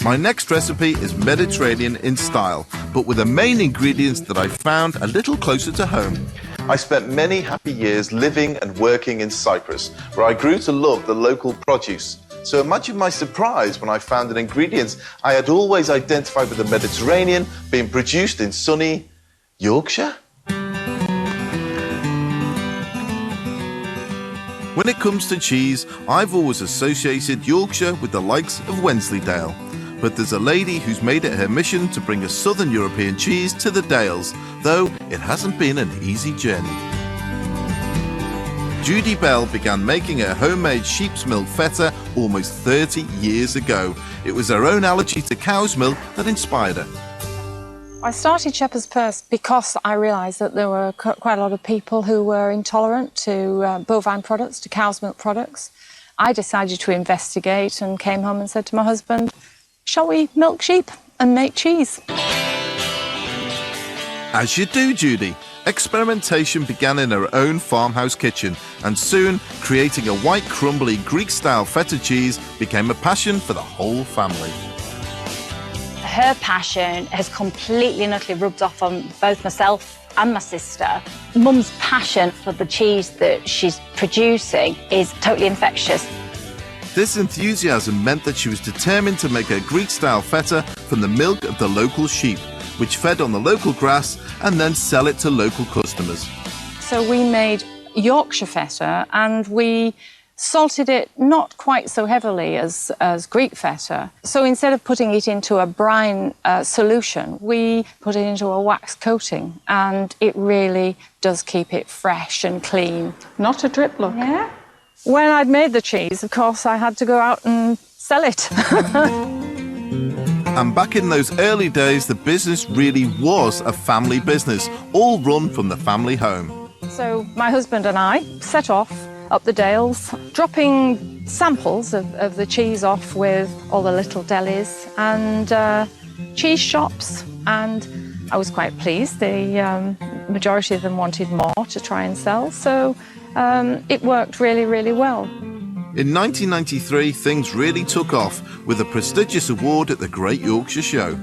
My next recipe is Mediterranean in style, but with the main ingredients that I found a little closer to home. I spent many happy years living and working in Cyprus, where I grew to love the local produce. So imagine my surprise when I found an ingredient I had always identified with the Mediterranean being produced in sunny Yorkshire. When it comes to cheese, I've always associated Yorkshire with the likes of Wensleydale. But there's a lady who's made it her mission to bring a southern European cheese to the Dales, though it hasn't been an easy journey. Judy Bell began making her homemade sheep's milk feta almost 30 years ago. It was her own allergy to cow's milk that inspired her. I started Shepherd's Purse because I realised that there were quite a lot of people who were intolerant to bovine products, to cow's milk products. I decided to investigate and came home and said to my husband, shall we milk sheep and make cheese? As you do, Judy. Experimentation began in her own farmhouse kitchen, and soon creating a white crumbly Greek-style feta cheese became a passion for the whole family. Her passion has completely and utterly rubbed off on both myself and my sister. Mum's passion for the cheese that she's producing is totally infectious. This enthusiasm meant that she was determined to make her Greek-style feta from the milk of the local sheep, which fed on the local grass, and then sell it to local customers. So we made Yorkshire feta and we salted it not quite so heavily as Greek feta. So instead of putting it into a brine solution, we put it into a wax coating, and it really does keep it fresh and clean. Not a drip look. Yeah. When I'd made the cheese, of course, I had to go out and sell it. And back in those early days, the business really was a family business, all run from the family home. So my husband and I set off up the Dales, dropping samples of the cheese off with all the little delis and cheese shops, and I was quite pleased. The majority of them wanted more to try and sell, so it worked really, really well. In 1993, things really took off with a prestigious award at the Great Yorkshire Show.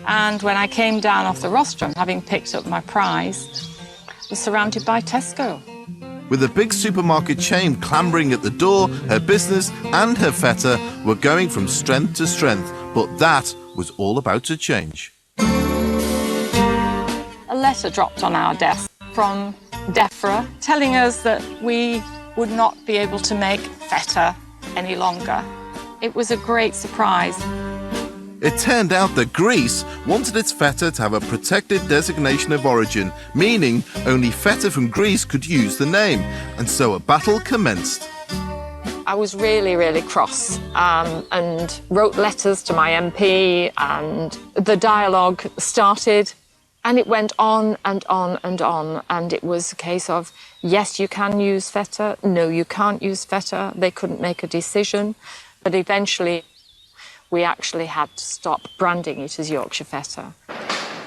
And when I came down off the rostrum, having picked up my prize, I was surrounded by Tesco. With a big supermarket chain clambering at the door, her business and her feta were going from strength to strength, but that was all about to change. A letter dropped on our desk from DEFRA telling us that we would not be able to make feta any longer. It was a great surprise. It turned out that Greece wanted its feta to have a protected designation of origin, meaning only feta from Greece could use the name, and so a battle commenced. I was really, really cross and wrote letters to my MP, and the dialogue started. And it went on and on and on, and it was a case of, yes, you can use feta, no, you can't use feta. They couldn't make a decision, but eventually we actually had to stop branding it as Yorkshire feta.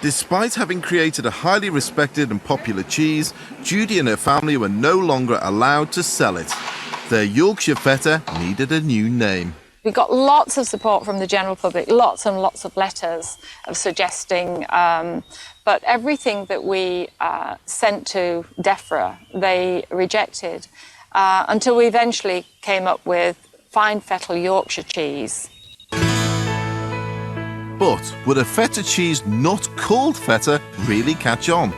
Despite having created a highly respected and popular cheese, Judy and her family were no longer allowed to sell it. Their Yorkshire feta needed a new name. We got lots of support from the general public, lots and lots of letters of suggesting, but everything that we sent to DEFRA, they rejected, until we eventually came up with fine fettle Yorkshire cheese. But would a feta cheese not called feta really catch on?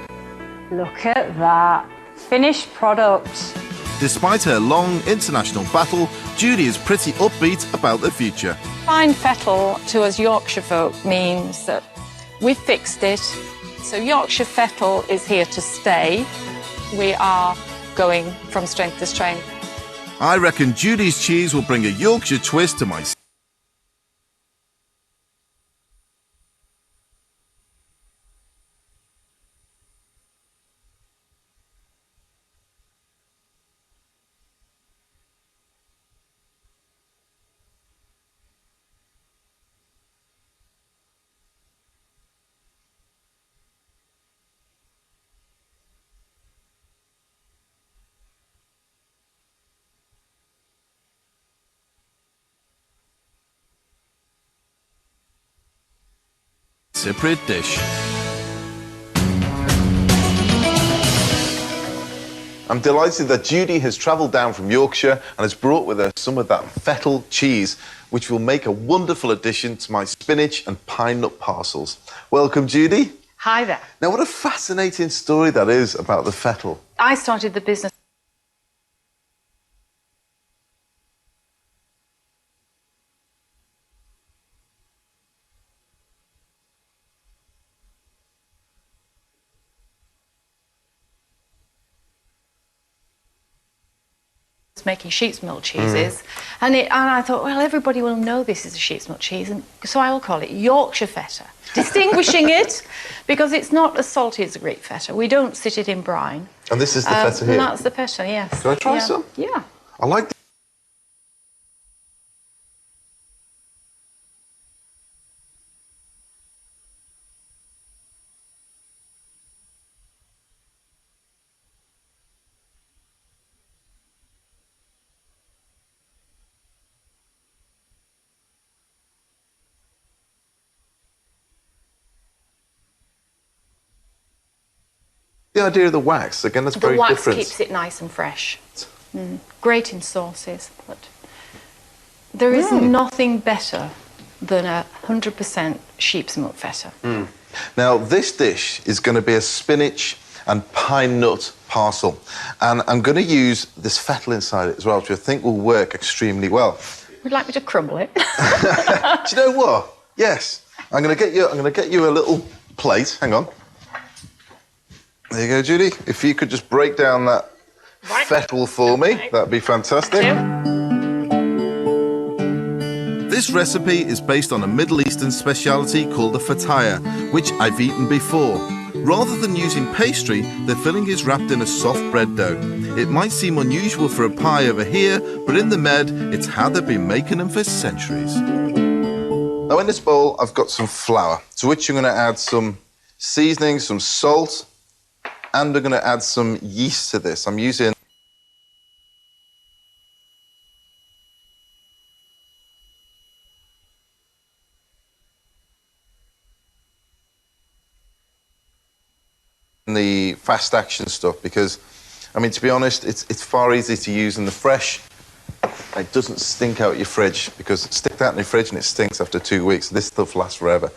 Look at that finished product. Despite her long international battle, Judy is pretty upbeat about the future. Fine fettle to us Yorkshire folk means that we've fixed it. So Yorkshire fettle is here to stay. We are going from strength to strength. I reckon Judy's cheese will bring a Yorkshire twist to my Cypriot dish. I'm delighted that Judy has travelled down from Yorkshire and has brought with her some of that feta cheese, which will make a wonderful addition to my spinach and pine nut parcels. Welcome, Judy. Hi there. Now, what a fascinating story that is about the feta. I started the business making sheep's milk cheeses, and I thought, well, everybody will know this is a sheep's milk cheese, and so I will call it Yorkshire feta, distinguishing it because it's not as salty as a Greek feta. We don't sit it in brine. And this is the feta here? That's the feta, yes. Can I try some? Yeah. I like the idea of the wax. Again, that's very different. The wax keeps it nice and fresh. Great in sauces, but there is nothing better than 100% sheep's milk feta. Now, this dish is going to be a spinach and pine nut parcel. And I'm going to use this feta inside it as well, which I think will work extremely well. Would you like me to crumble it? Do you know what? Yes. I'm going to get you a little plate. Hang on. There you go, Judy. If you could just break down that feta for me, that'd be fantastic. This recipe is based on a Middle Eastern speciality called the fataya, which I've eaten before. Rather than using pastry, the filling is wrapped in a soft bread dough. It might seem unusual for a pie over here, but in the Med, it's how they've been making them for centuries. Now in this bowl, I've got some flour, to which I'm going to add some seasoning, some salt, and we're going to add some yeast to this. I'm using the fast action stuff because, I mean, to be honest, it's far easier to use than the fresh. It doesn't stink out your fridge because stick that in your fridge and it stinks after 2 weeks. This stuff lasts forever.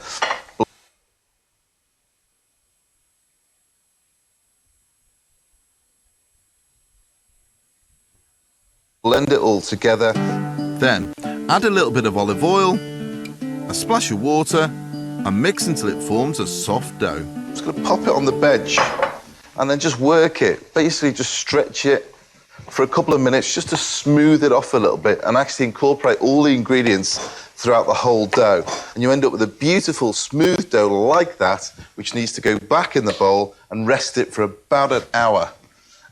Blend it all together. Then add a little bit of olive oil, a splash of water, and mix until it forms a soft dough. I'm just going to pop it on the bench and then just work it. Basically just stretch it for a couple of minutes just to smooth it off a little bit and actually incorporate all the ingredients throughout the whole dough. And you end up with a beautiful smooth dough like that, which needs to go back in the bowl and rest it for about an hour.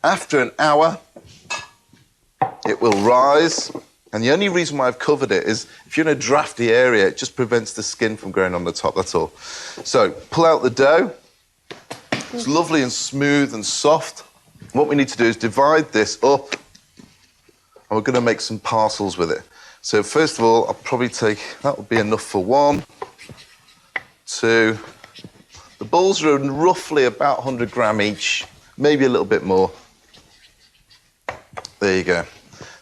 After an hour, it will rise, and the only reason why I've covered it is if you're in a drafty area, it just prevents the skin from growing on the top, that's all. So, pull out the dough. It's lovely and smooth and soft. What we need to do is divide this up, and we're going to make some parcels with it. So, first of all, I'll probably take, that will be enough for 1, 2. The balls are roughly about 100 gram each, maybe a little bit more. There you go.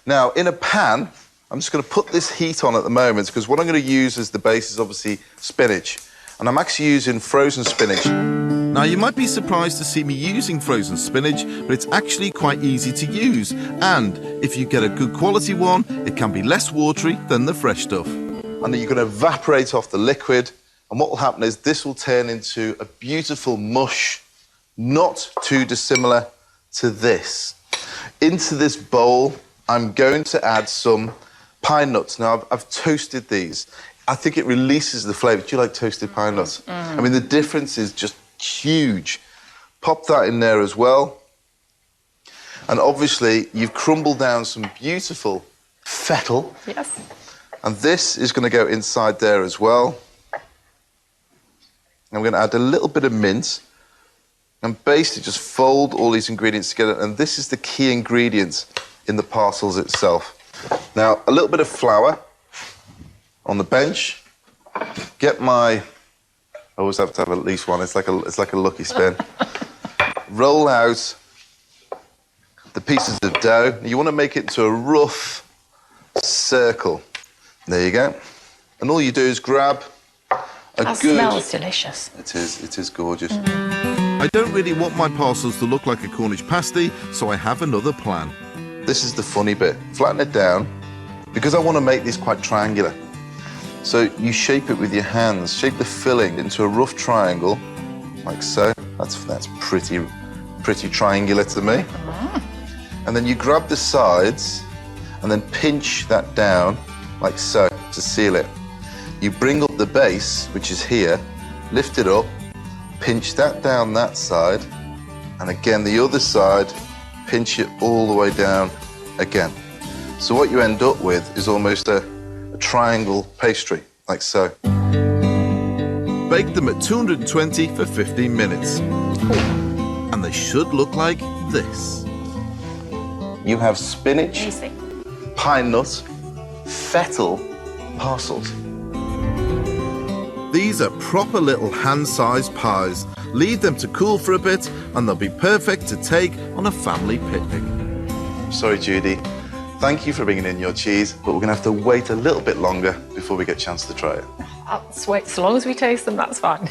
Now, in a pan, I'm just going to put this heat on at the moment because what I'm going to use as the base is obviously spinach. And I'm actually using frozen spinach. Now, you might be surprised to see me using frozen spinach, but it's actually quite easy to use. And if you get a good quality one, it can be less watery than the fresh stuff. And then you're going to evaporate off the liquid. And what will happen is this will turn into a beautiful mush, not too dissimilar to this. Into this bowl, I'm going to add some pine nuts. Now, I've toasted these. I think it releases the flavour. Do you like toasted pine nuts? I mean, the difference is just huge. Pop that in there as well. And obviously, you've crumbled down some beautiful feta. Yes. And this is going to go inside there as well. I'm going to add a little bit of mint. And basically just fold all these ingredients together. And this is the key ingredient in the parcels itself. Now, a little bit of flour on the bench. Get my I always have to have at least one. It's like a lucky spin. Roll out the pieces of dough. You want to make it into a rough circle. There you go. And all you do is grab That smells delicious. It is gorgeous. I don't really want my parcels to look like a Cornish pasty, so I have another plan. This is the funny bit. Flatten it down, because I want to make this quite triangular. So you shape it with your hands, shape the filling into a rough triangle, like so. That's pretty triangular to me. And then you grab the sides and then pinch that down, like so, to seal it. You bring up the base, which is here, lift it up, pinch that down that side, and again the other side, pinch it all the way down again. So what you end up with is almost a triangle pastry, like so. Bake them at 220 for 15 minutes. And they should look like this. You have spinach, pine nut, feta parcels. These are proper little hand-sized pies. Leave them to cool for a bit and they'll be perfect to take on a family picnic. Sorry, Judy. Thank you for bringing in your cheese, but we're going to have to wait a little bit longer before we get a chance to try it. I'll wait, so long as we taste them, that's fine.